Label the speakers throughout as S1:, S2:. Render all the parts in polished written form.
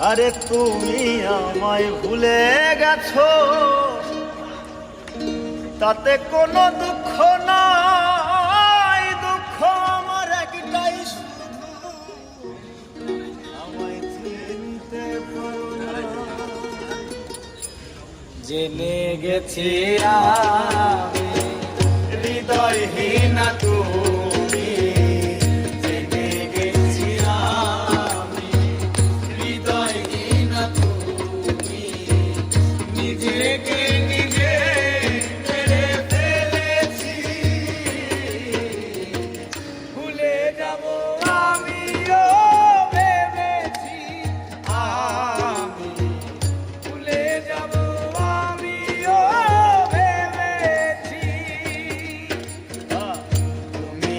S1: আরে তুমি আমায় ভুলে গেছো, তাতে কোনো দুঃখ নাই। দুঃখ আমার একটাই, শুধু আমায় চিনতে পারো না। জেনে গেছি আমি হৃদয়হীন তুমি, জেনে গেছি আমি হৃদয়হীন তুমি। নিজেকে নিজে মেরে ফেলেছি, ভুলে যাব আমিও ভেবেছি। আমি ভুলে যাব আমিও ভেবেছি। তুমি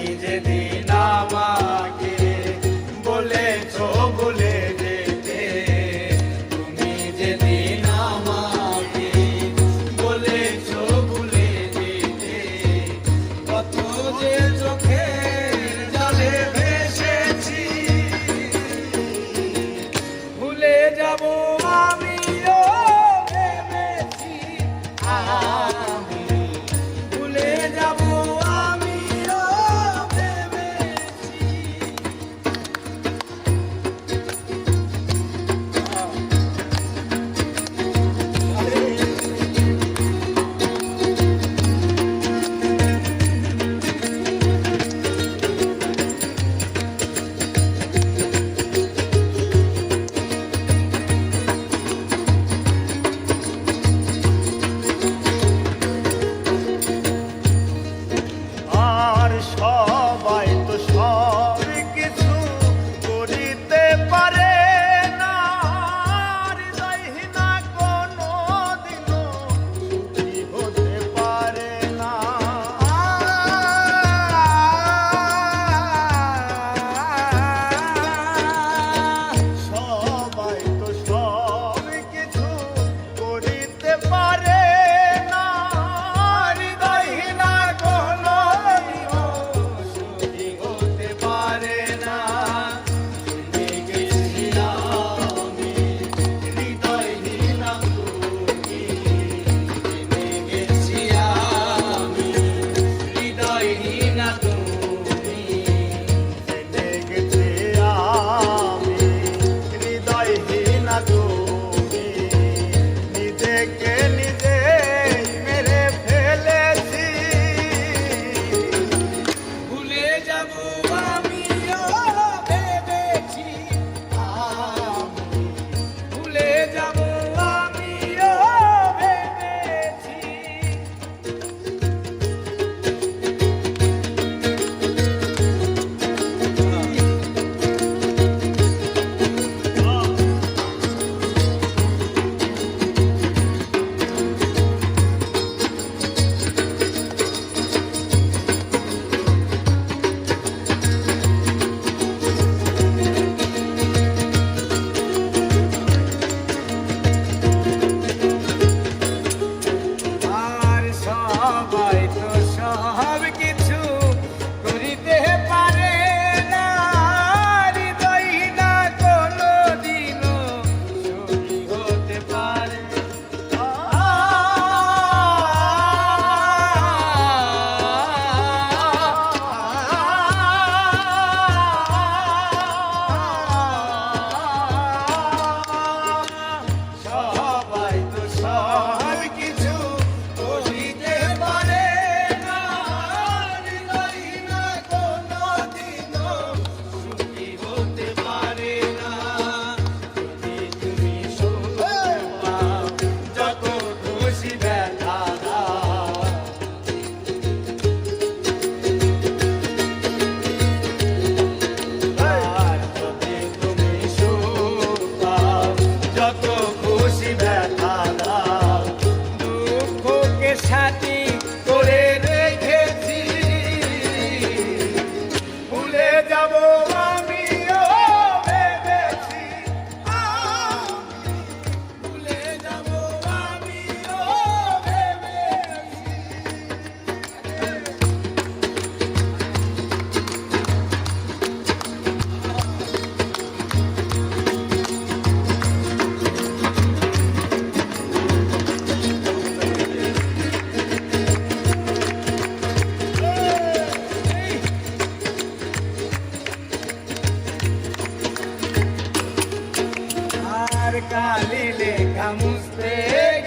S1: কালি লেখা মুছতে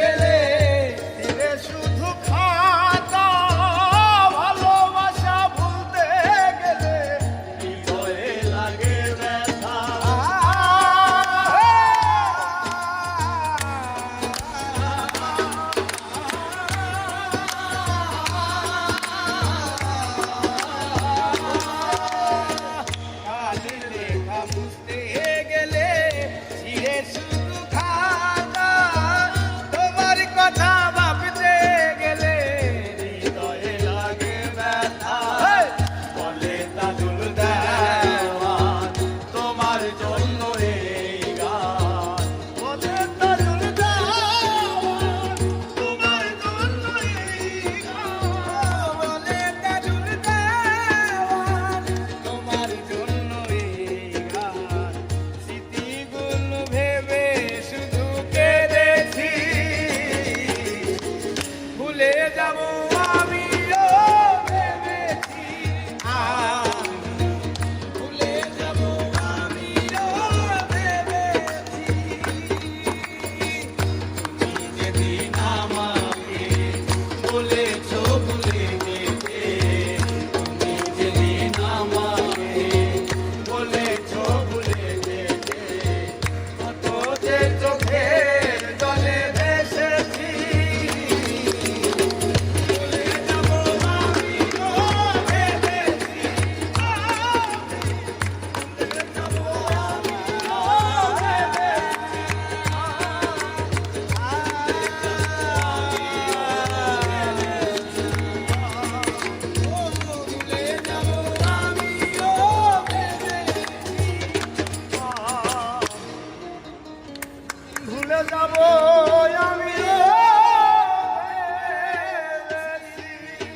S1: গেলে
S2: ফিরে শুধু খাতা ভালোবাসা ভুলতে গেলে হৃদয়ে লাগে ব্যথা
S1: কালি লেখা মুছতে গেলে ছিঁড়ে শুধু খাতা তোমার কথা ভাবতে গেলে
S2: হৃদয়ে লাগে ব্যথা বলে তাজুল দেওয়ান তোমার জন্য এই গান বলে তাজুল দেওয়ান তোমার জন্য এই গান
S1: বলে তাজুল দেওয়ান তোমার জন্য এই গান স্মৃতিগুলো ভেবে শুধু কেঁদেছি ভুলে যাব আমিও ভেবেছি আমি ভুলে যাব আমিও ভেবেছি
S2: তুমি যেদিন আমাকে বলেছো ভুলে যেতে তুমি যেদিন আমাকে বলেছো ভুলে যেতে কত যে চোখের জলে ভেসেছি ভুলে যাব আমিও ভেবেছি ভুলে যাব
S1: ভুলে যাব আমিও ভেবেছি
S2: ভুলে যাব আমি